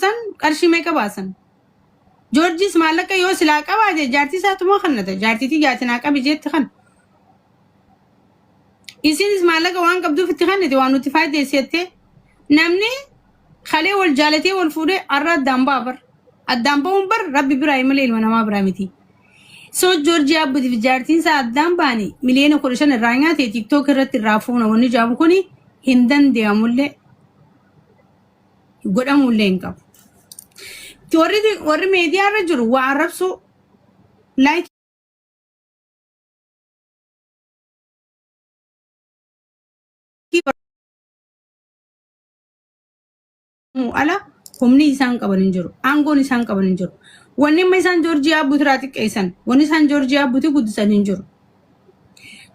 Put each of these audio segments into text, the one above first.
san qarshii meeqa baasan Georgis maallaqa yoo silaa qabaate jaartii isaatuma kannata jaartiitii jaatinaa qabi jetti kan isinis maallaqa waan qabduuf itti kannate waan nuti faayideessette namni khalee wal jaalatee wal fuudhee arra addaan ba'uun bar rabbi biraa malee ilma namaa biraa miti so Georgia abbuutiif jaartiin isaa addaan baani miliyoona 15 irraa nyaate TikTok irratti irraa fuuna wanni jaabu kuni hin danda'amullee godhamullee hin qabu. Warri meediyaa irra jiru waa arrabsu like ala humni isaan qaban hin jiru aangoon isaan qaban hin jiru wanni amma isaan Georgia abbuutirraa xiqqeessan wanni isaan Georgia abbuuti guddisan hin jiru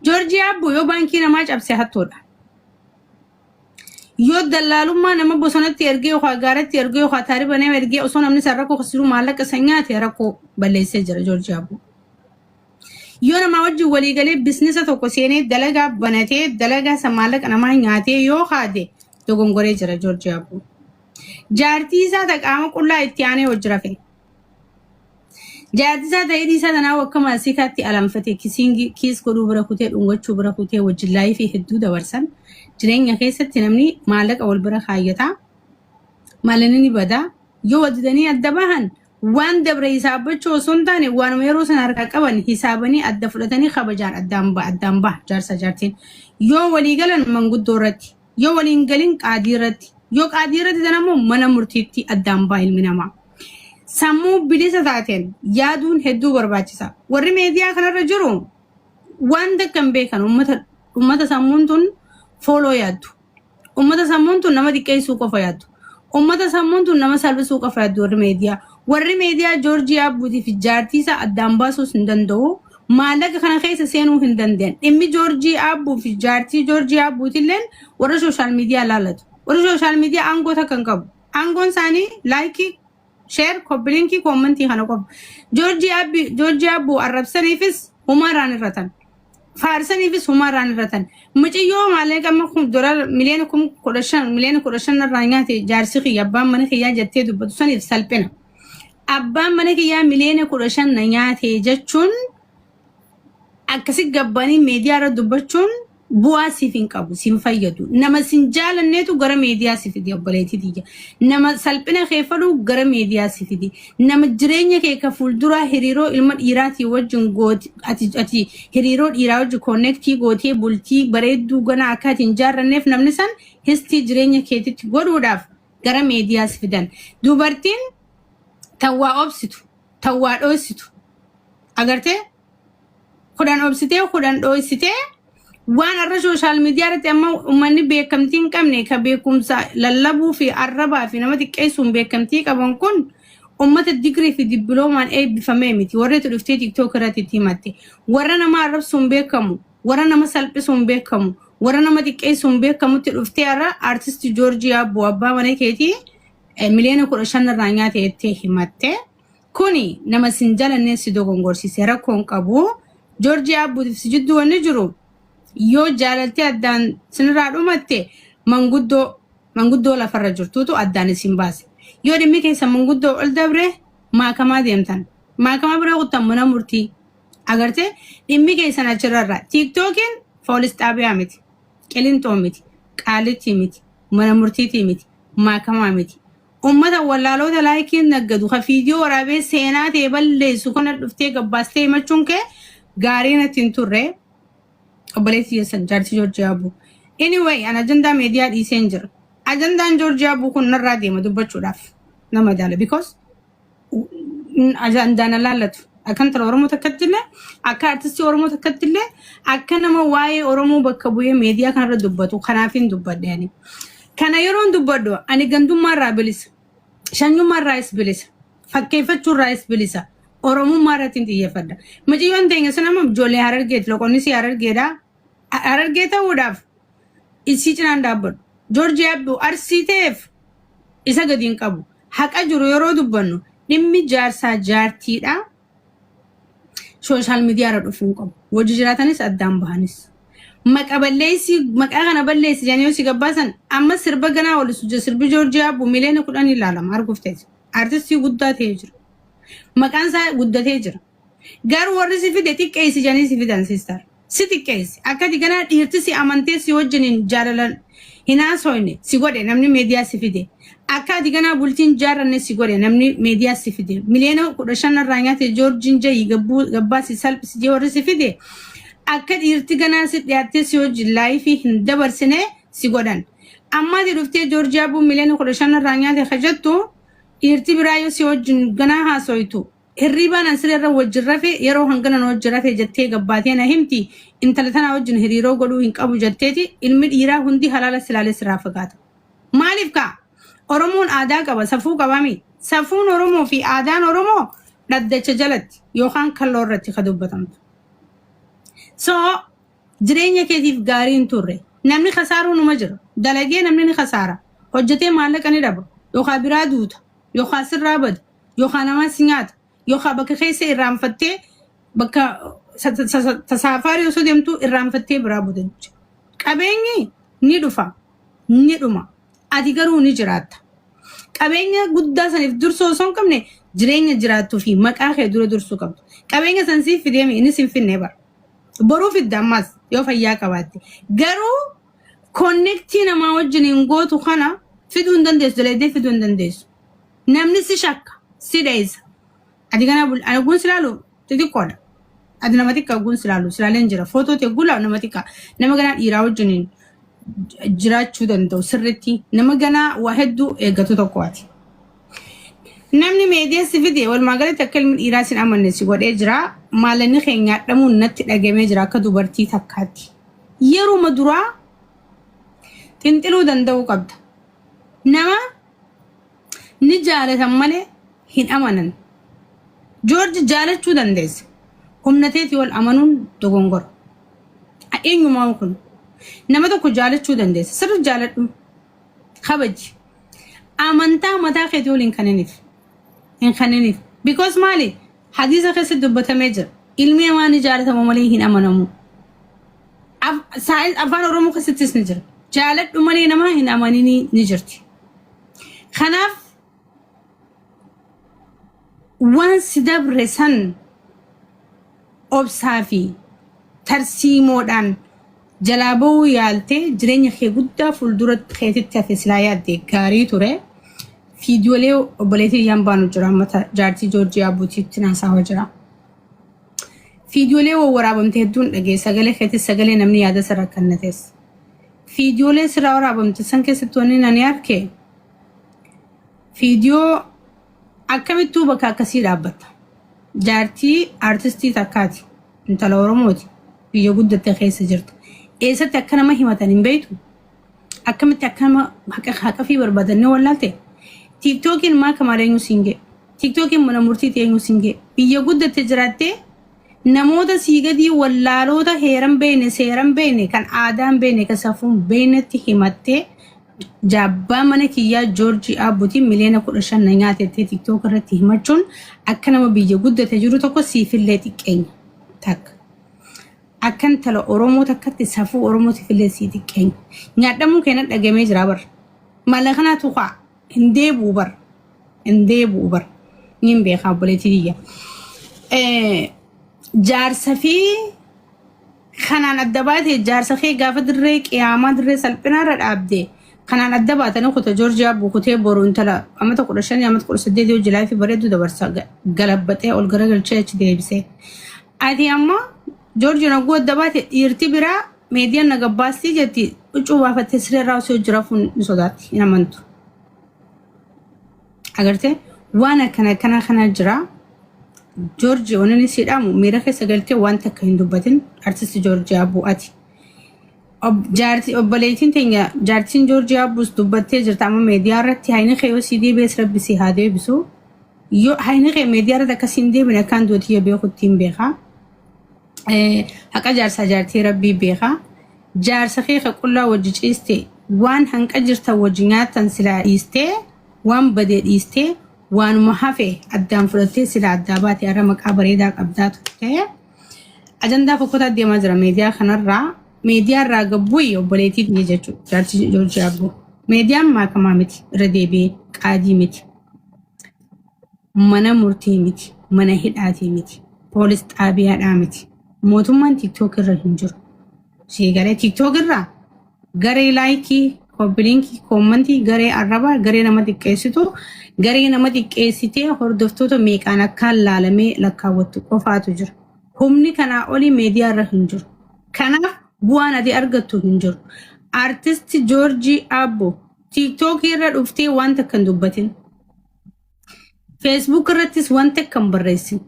Georgia abbuu yoo baankii namaa cabse hattoodha yoo dallaalummaa nama bosonatti ergee yookaan gaaratti ergee yookaan taariba nama ergee osoo namni isa rakkoo kasiru maallaqa sanyaate rakkoo balleessee jira Georgia abbuu yoo nama wajjin waliigalee biizinesa tokko seenee dalagaa banatee dalagaa san maallaqa namaa nyaatee yoo haade dogongoree jira Georgia abbuu jaartii isaa taqaama qullaa itti aanee hojjira fe jaartii isaa ta'ee isaa tanaa akkuma siikaatti alamfate kiis godhuu bira kutee dhungachuu bira kutee wajjin laayifii hedduu dabarsan jireenya keessatti namni maallaqa wal bira kaayyata maallaqa badaa yoo wadidanii adda bahan waan dabre hisaabachuu osoo hin taane waanuma yeroo sana harkaa qaban hisaabanii adda fudhatanii kabajaan addaan baha jaarsa jaartiin yoo walii galan manguddoo irratti yoo waliin galin qaadii irratti yoo qaadii irratti tanammoo mana murtiitti addaan baha ilmi namaa sammuu bilisa taateen yaaduun hedduu barbaachisa warri meediyaa kanarra jiru waan dakkan beekan ummata sammuun tun follow yaaddu ummata sammuun tun nama xiqqeessuu qofa yaaddu ummata sammuun tun nama salphisuu qofa yaaddu warri meediyaa Georgia abbuutiif jaartii isaa addaan baasuus hin danda'u maallaqa kana keessa seenuu hin danda'an dhimmi Georgia abbuuf jaartii Georgia abbuutilleen warra social media laalatu warra social media aangoo takkan qabu aangoon isaanii laayikii share koppilinkii koomentii kana qofa Georgia abbuu arrabsaniifis humaraan irratan faarsaniifis humaraan irratan muciyyoo maallaqa amma miliyoona 15 irraa nyaate jaarsi kiyya abbaan mana kiyyaa jettee dubbatu saniif salphina abbaan mana kiyyaa miliyoona 15 na nyaate jechuun akkasi gabbanii meediyaa irra dubbachuun bu'aa siif hin qabu siin fayyadu nama sin jaalanneetu gara meediyaa si fidi obboleettii nama salphina kee fadhu gara meediyaa si fidi nama jireenya kee ka fuulduraa hiriiroo ilma dhiiraatii wajjin gooti ati hiriiroo dhiiraa wajjin connectii gootee bultii bareedduu gana akka ati hin jaarranneef namni san histii jireenya keetitti godhuudhaaf gara meediyaa si fidan dubartiin tawwaa obsitu tawwaa dhoositu agartee kudhan obsitee kudhan dhoositee waan arra social media irratti amma ummanni beekamtii hin qabne ka beekumsa lallabuu fi arrabaa fi nama xiqqeessuun beekamtii qaban kun ummata digrii fi dippiloomaan eebbifamee miti warra dhuftee TikTok irratti himatte warra nama arrabsuun beekamu warra nama salphisuun beekamu warra nama xiqqeessuun beekamutti dhuftee arra artist Georgia abbuu abbaa mana keetii miliyoona 15 irraa nyaate jettee himatte kuni nama sin jalannee si dogongorsiise rakkoon qabu Georgia abbuutiif si jidduu wanni jiru yoo jaalaltee addaan sinirraa dhumatte manguddoo lafarra jirtuutu addaan isin baase yoo dhimmi keessa manguddoo ol dabre maakamaa deemtan maakamaa bira kuttan mana murtii agarte dhimmi keessan achirra TikTokiin poolis xaabiyaa miti qilintoo miti qaalitti miti mana murtiitii miti maakamaa miti ummata wallaalota laayikiin naggadu ka fiidiyoo waraabee seenaa ta'e balleessu kana dhuftee gabbaastee himachuun kee gaarii natti hin turre obboleettii yeessan jaartii Georgia abbuu anyway an ajandaa meediyaa dhiiseen jira ajandaan Georgia abbuu kun narraa deema dubbachuudhaaf nama daala because ajandaan laallatu akkan tara Oromoo takkattillee akka artistii Oromoo takkattillee akka nama waa'ee Oromoo bakka bu'ee meediyaa kanarra dubbatu kanaafin dubbadheeni kana yeroon dubbadhu ani gandummaarraa bilisa shanyummaarraas bilisa fakkeeffachuurraas bilisa Oromummaa irratti xiyyeeffadha muciyyoon teenya sanama ijoollee Harargeeti loqonni si Harargeedha Harargee ta'uudhaaf isii cinaan dhaabbadhu Georgia abbuu arsii ta'eef isa gadi hin qabu haqa jiru yeroo dubbannu dhimmi jaarsaa jaartiidha social media irra dhufuun qabu wajji jiraatanis addaan bahanis مقاغنا بليسي يعني يوسي قباسا أما سربقنا ولا سرب جورجيا بوميلين كلاني لالم أرقفتي أرتستي قدات هجر مكان سا قدات هجر قار ورسي في ديتي كيسي جاني سي في دان سيستر سيتي كيسي أكادي كنا يرتسي أمانتي سي وجنين جارلان هنا سويني سيقودي نمني ميديا سي في دي أكادي كنا بولتين جارن سيقودي نمني ميديا سي في دي مليانو كرشان الرانيات جورجين جاي قباسي سالب سي ورسي في دي أكاد يرتجنا ست ياتي سوج لايفي هندبر سنة سيقولن أما دي رفتي جورجيا بو مليان كرشان الرانيات خجتو يرتي برايو سوج جناها سويتو الريبان أنسر الرو الجرافي يرو هنجنا نو الجرافي جتة قباتين همتي إنت لثنا وجن هريرو قلو إنك أبو جتتي المد إيرا هندي حلال سلالة سرافقات مالفكا أرمون آدا كبا سفو كبامي سفون أرمو في آدان أرمو ردة جلت يوخان كلور رتي خدوبتم so jireenya keetiif gaariin turre namni khasaaru numa jira dalagee namni khasaara hojjetee maallaqa ni dhaba yookaan biraa duuta yookaan sirraa bada yookaan nama sinyaata yookaan bakka keessa irraanfattee bakka tasaafarii osoo deemtu irraanfattee biraa buuta qabeenyi ni dhufa ni dhuma ati garuu ni jiraatta qabeenya guddaa saniif dursoo osoo hin qabne jireenya jiraattuu fi maqaa kee dura dursuu qabdu qabeenya san siif fideemi inni sin finne bara بروف الدماس يوفا ياكا باتي قرو كونكتي نما وجنين قوتو خانا فيدون دندس دلدي فيدون دندس نمني سيشاك سيدايز ادي انا اقول سلالو تدي كولا ادي نماتيكا اقول سلالين جرا فوتو تقول نماتيكا نما غنا ايرا وجنين جراتشو دندو سرتي نما غنا واحدو ايغاتو توكواتي namni meediyaa sifide wal magala takkalmin iraasin amanne si godhe jira maalanni keenya dhamuun natti dhagame jira akka dubartii takkaatti yeroo maduraa tinxiluu danda'u qabda nama ni jaalatan malee hin amanan joorji jaalachuu dandeesse humnateeti wal amanuun dogongora eenyumaa kun nama tokko jaalachuu dandeesse sirri jaaladhu kabaji amantaa mataa keetii waliin kananiif إن خنني because مالي حديث خيس الدبته ميجر علمي ما نجارة مملي هنا منامو سايد أفان أورمو خيس نجر جالت مملي نما هنا مانيني نجرتي خناف وان سدب رسن أبصافي ترسيمو دان جلابو يالتي جرين خي قدا فلدرت خيتي تفسلايات دي كاري توري فيديو ليو بليتي يامبانو جرا متا جارتي جورجيا بوتي تناسا وجرا فيديو ليو ورابم تهدون دغه سغله خيتي سغله نمني ياده سركنتس فيديو لي سرا ورابم تسنكه ستوني نانياركي فيديو اكمتو بكا كسيرابت جارتي ارتستي تاكاتي انت لورموتي فيديو قد تخيس جرت ايسا تكنا ما هيمتن بيتو اكمت تكنا حق في بربدن ولالتي تيك توكين ما كمارينو سينجي تيك توكين من مرتي تينو سينجي بيجو قد تجراتي نموذج سيجدي واللارو ده هيرم بينه سيرم بينه كان آدم بينه كسافون بينه تهمته جابا من كيا جورجي أبوتي ملينا كرشان نياتي تيك توك رتهمتشون أكنا ما بيجو قد تجرو تكو سيفلتي كين تك أكن تلا أورومو تكتي سافو أورومو تفلتي سيدي كين نيادا ممكن أجمع رابر مالكنا توقع هندي بوبر نيم بيخا بوليتيديا جارسفي خنان الدبات جارسخي قافد الريك ياما دري سلبنا رد عبدي خنان الدبات انا كنت جورجيا بوكوتي بورون تلا اما تقرشان ياما تقرش ديدي وجلاي في بريدو دبرسا قلبتي او القرقل تشيش دي بسي ادي اما جورجيا نقوة الدبات يرتبرا ميديا نقباسي جاتي وچوبا فتسري راوسي وجرافون نصداتي ينامنتو agartee waan kana kana jira George onani sidhamu miira keessa galtee waan takka hin dubbatin artist George Abuati jaartii obboleettiin teenya jaartiin George Abus dubbattee jirta amma meediyaa irratti hayni khayoo CD bees rabbisi haadee bisu yoo hayni khayoo meediyaa irratti akkasiin deemina kan dootii beekuttiin beeka haqa jaarsa jaartii rabbii beeka jaarsa khayoo qullaa wajji ciiste waan hanqa jirta wajji nyaatan silaa dhiistee وان بدي إستي وان محافظ أدام فرتي سلا أداباتي أرا مقابرة دا قبضات تيه أجندا فكرة دي مزرعة ميديا خنرة meediyaa irraa gabbuu obboleetii ni jechuudha. Jaarsi Joorjii Abboo. Meediyaan maakamaa miti, irra deebi'ee qaadii miti, mana murtii miti, mana hidhaatii miti, poolis xaabiyaadhaa miti. Mootummaan TikTok irra hin jiru. Siigalee TikTok irraa garee laayikii, koppiliinkii, koommantii, garee arrabaa, garee nama xiqqeessitu, garee nama xiqqeessitee hordoftoota meeqaan akkaan laalamee lakkaawwattu qofaatu jira. Humni kanaa olii meediyaa irra hin jiru. Kanaaf bu'aan ati argattu hin jiru. Artist Joorjii Abboo TikTok irra dhuftee wanta kan dubbatin. Facebook irrattis wanta kan barreessin.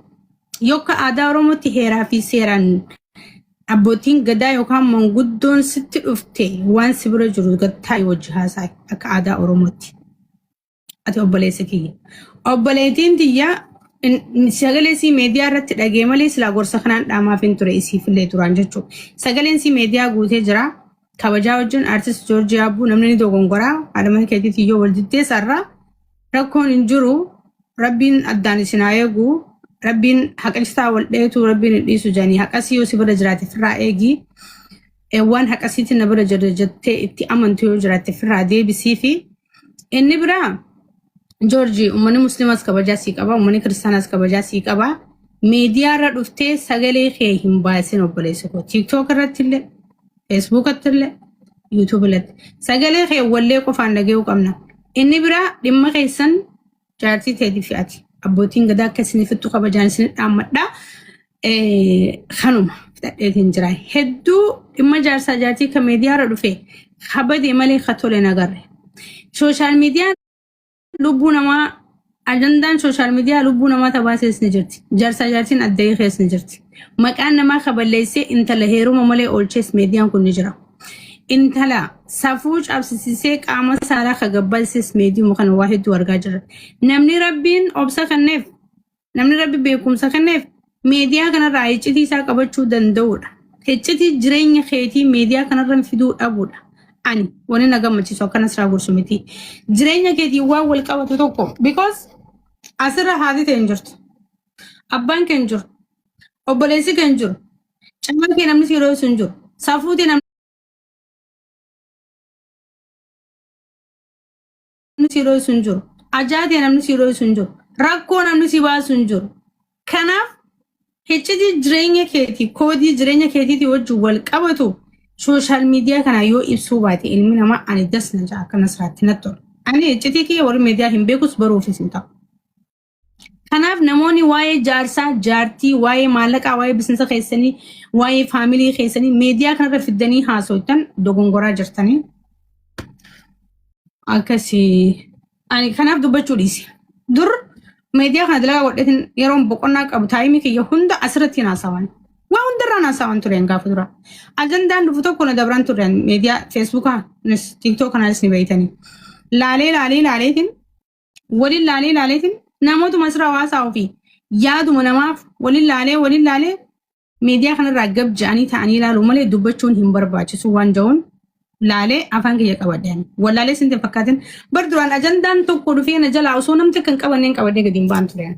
Yookaan aadaa Oromootti heeraa fi seeraan abbootiin gadaa yookaan manguddoon sitti dhufte waan si bira jiru gattaa wajji haasaa akka aadaa Oromootti. Ati obboleessa kiyya. Obboleettiin tiyyaa sagalee si meediyaa irratti dhagee malee silaa gorsa kanaan dhaamaaf hin ture isiifillee turaan jechuudha. Sagaleen si meediyaa guutee jira. Kabajaa wajjin artist Joorjii Abboo namni ni dogongoraa adama keetiitii yoo wal jitteessarraa rakkoon hin jiru rabbiin addaan isin haa eegu rabbiin haqachitaa wal dheetu rabbiin hin dhiisu janii haqasii yoo si bira jiraate firraa eegi waan haqasiitti na bira jira jettee itti amantu yoo jiraate firraa deebisii fi inni biraa Joorjii uummanni musliimas kabajaa sii qaba uummanni kiristaanas kabajaa sii qaba meediyaa irra dhuftee sagalee kee hin baasin obboleessa koo TikTok irratti illee Facebook atille YouTube latti sagalee kee wallee qofaan dhaga'uu qabna inni biraa dhimma keessan jaartii teetii fi'ati abbootiin gadaa akka isinifittu kabajaan isin dhaammadha kanuma fidhadheetiin jira hedduu dhimma jaarsaa jaartii kan meediyaa irra dhufe kabadee malee katole nagarre sooshaal miidiyaan lubbuu namaa ajandaan sooshaal miidiyaa lubbuu namaa tabaasees ni jirti jaarsaa jaartiin addee kees ni jirti maqaan namaa kaballeessee intala heeruma malee oolchees meediyaan kun ni jira. Intala safuu cabsisisee qaama saalaa kagabbalsees meediyuma kana waa hedduu argaa jirra. Namni rabbiin obsa kenneef, namni rabbi beekumsa kenneef meediyaa kanarraa iccitii isaa qabachuu danda'udha. Iccitii jireenya keetii meediyaa kanarra fiduu dhabuudha. Ani wani na gammachiisu akkanas raa gorsu miti. Jireenya keetii waan wal qabatu tokko because asirra haati ta'e hin jirtu. Abbaan kee hin jiru. Obboleessi kan jiru cimma kee namni yeroo sun jiru safuuti namni yeroo sun jiru ajaati namni yeroo sun jiru rakkoo namni si baasun jiru kanaaf iccitii jireenya keetii koodii jireenya keetiitii wajjin wal qabatu sooshaal miidiyaa kana yoo ibsuu baate ilmi namaa ani dasna jaa akkanas raatti natti tola ani iccitii kee warri miidiyaa hin beekus baruufis hin ta'u. Kanaaf namoonni waa'ee jaarsaa jaartii waa'ee maallaqaa waa'ee bisinsa keessanii waa'ee faamilii keessanii meediyaa kanarra fiddanii haasoftan dogongoraa jirtanii akkasii ani kanaaf dubbachuu dhiisi dur meediyaa kana dalagaa godhatin yeroo boqonnaa qabu taayimii kiyya hunda asirratti haasawan waa hundarraan haasawan tureen gaafa dura ajandaan dhufu tokko na dabran tureen meediyaa feesbuukaa tiktook kanaanis ni beeytanii laaleetiin waliin laaleetiin namoota masraa hawaasaa ofii yaaduma namaaf waliin laalee meediyaa kanarraa gab ja'anii ta'anii ilaaluu malee dubbachuun hin barbaachisu waan ja'uun laalee afaan kiyya qabadeen wallaalee sinti fakkaatin bar duraan ajandaan tokko dhufee na jalaa osoo namti kan qabanneen qabadee gadi hin baan tureen.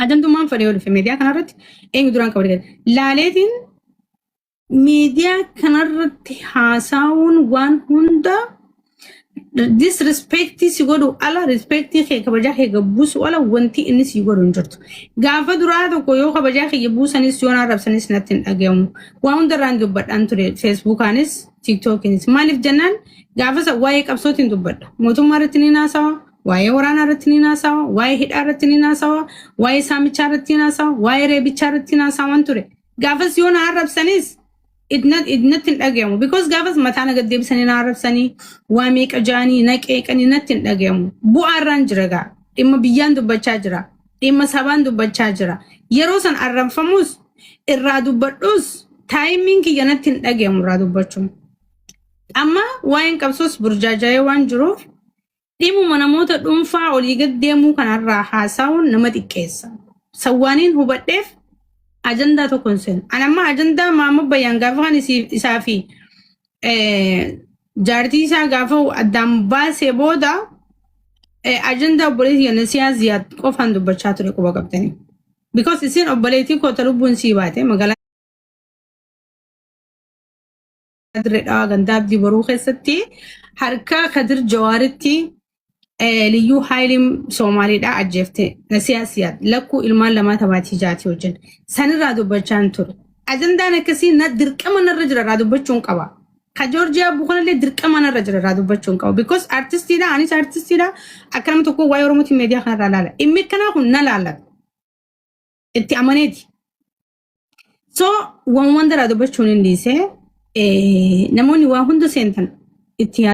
Ajandummaan fedhee yoo dhufe meediyaa kanarratti eenyu duraan qabadee laaleetiin meediyaa kanarratti haasaawuun waan hunda disrespecti si godhu ala respecti kee kabajaa kee gabbuusu ala wanti inni si godhu hin jirtu. Gaafa duraa tokko yoo kabajaa kee gabbuusanis yoo arrabsanis natti hin dhagahamu. Waan hundarraan dubbadhaan ture Facebookaanis TikTokinis maaliif jennaan gaafa waa'ee qabsootiin dubbadha. Mootummaa irratti ni naasawa, waa'ee waraanaa irratti ni naasawa, waa'ee hidhaa irratti ni naasawa, waa'ee saamichaa irratti ni naasawa, waa'ee reebichaa irratti ni naasawaan ture. Gaafas yoo na arrabsanis idnatti hin dhagahamu because gaafas mataa na gaddeebisanii na arrabsanii waa meeqa jaanii na qeeqanii natti hin dhagahamu. Bu'aarraan jira gaa dhimma biyyaan dubbachaa jira dhimma sabaan dubbachaa jira yeroo san arrabfamus irraa dubbadhus taayimiin kiyya natti hin dhagahamu irraa dubbachuun. Amma waa'een qabsoos burjaaja'ee waan jiruuf dhimuma namoota dhuunfaa olii gad deemuu kanarraa haasa'uun nama xiqqeessa. Sawwaaniin hubadheef ajandaa tokkoon seen. Anamma ajandaa maammoo bayyaan gaafa kan isaa fi jaartii isaa gaafa addaan baasee booda ajandaa obboleetii yana siyaasiyaat qofaan dubbachaa ture quba qabtanii. Because isin obboleetii koota lubbuun sii baate magaalaa درا غنداب دي بروخ ستي حركة خدر جوارتي ليو حايلم سومالي دا عجفتي نسياسيات لكو إلمان لما تباتي جاتي وجن سنرادو بچان تر أجندانا كسي ندر كمان الرجل رادو بچون قوا خجورجيا بخون اللي در كمان الرجل رادو بچون قوا because artist دا أنيس artist دا أكرم تكو وايورمتي ميديا خان رالالا إمي كنا هون نلالا إنتي أمانيتي so وان رادو بچون اللي سه نموني واهندو سنتن إتيا